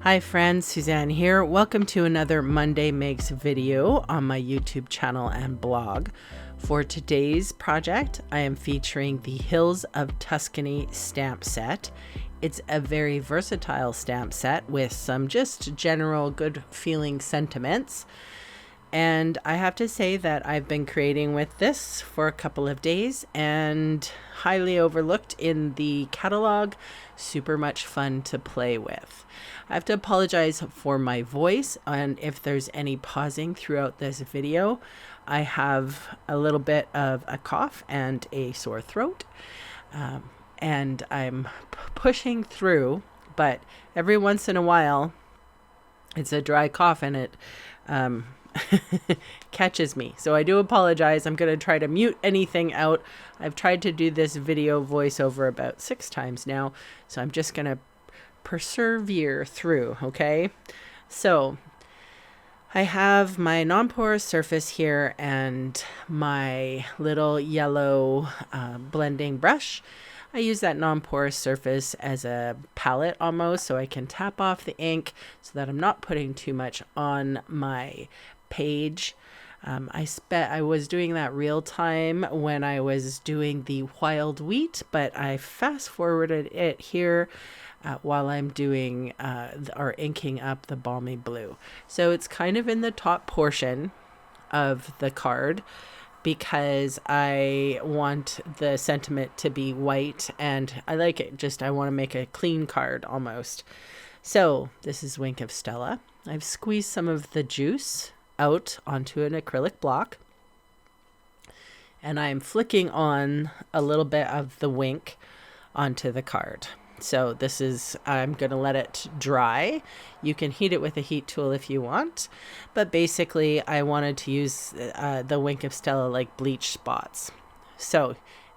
Hi friends, Suzanne here. Welcome to another Monday Makes video on my YouTube channel and blog. For today's project, I am featuring the Hills of Tuscany stamp set. It's a very versatile stamp set with some just general good feeling sentiments. And I have to say that I've been creating with this for a couple of days and highly overlooked in the catalog. Super much fun to play with. I have to apologize for my voice, and if there's any pausing throughout this video, I have a little bit of a cough and a sore throat, and I'm pushing through, but every once in a while it's a dry cough and it catches me. So I do apologize. I'm going to try to mute anything out. I've tried to do this video voiceover about 6 times now, so I'm just going to persevere through, okay? So I have my non-porous surface here and my little yellow blending brush. I use that non-porous surface as a palette almost, so I can tap off the ink so that I'm not putting too much on my page. I was doing that real time when I was doing the wild wheat, but I fast forwarded it here while I'm doing or inking up the balmy blue. So it's kind of in the top portion of the card because I want the sentiment to be white and I like it. I want to make a clean card almost. So this is Wink of Stella. I've squeezed some of the juice out onto an acrylic block and I'm flicking on a little bit of the Wink onto the card. So this is, I'm going to let it dry. You can heat it with a heat tool if you want, but basically I wanted to use the Wink of Stella like bleach spots. So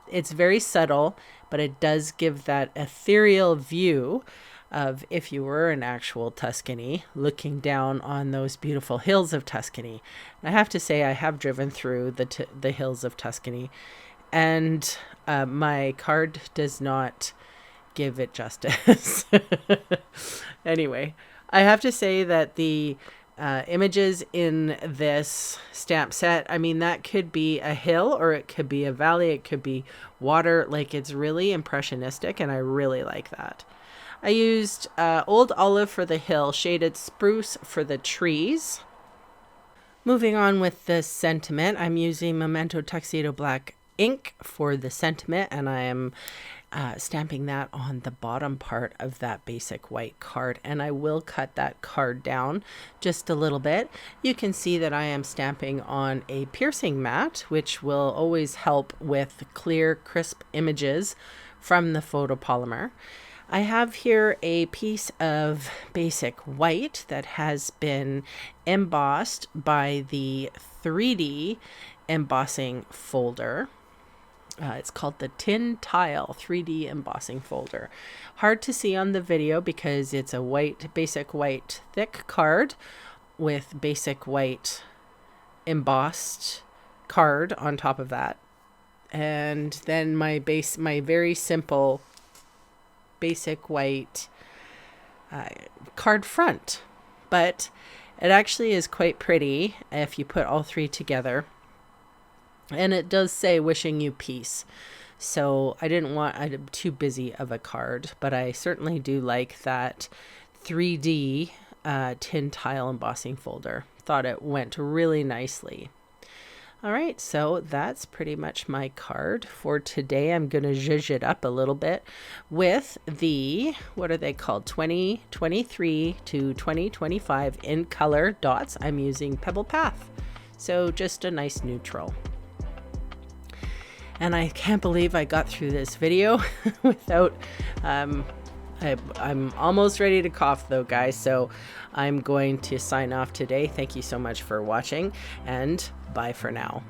it's very subtle, but it does give that ethereal view of if you were in actual Tuscany looking down on those beautiful hills of Tuscany. And I have to say I have driven through the hills of Tuscany and my card does not give it justice. Anyway, I have to say that the images in this stamp set, I mean, that could be a hill or it could be a valley, it could be water. Like, it's really impressionistic and I really like that. I used Old Olive for the hill, shaded spruce for the trees. Moving on with the sentiment, I'm using Memento Tuxedo Black ink for the sentiment and I am stamping that on the bottom part of that basic white card, and I will cut that card down just a little bit. You can see that I am stamping on a piercing mat, which will always help with clear, crisp images from the photopolymer. I have here a piece of basic white that has been embossed by the 3D embossing folder. It's called the Tin Tile 3D embossing folder. Hard to see on the video because it's a white, basic white thick card with basic white embossed card on top of that. And then my very simple basic white card front. But it actually is quite pretty if you put all 3 together. And it does say wishing you peace. So I'm too busy of a card, but I certainly do like that 3D tin tile embossing folder. Thought it went really nicely. All right, so that's pretty much my card for today. I'm going to zhuzh it up a little bit with the, what are they called? 2023 to 2025 in color dots. I'm using Pebble Path. So just a nice neutral. And I can't believe I got through this video without, I'm almost ready to cough though, guys. So I'm going to sign off today. Thank you so much for watching and bye for now.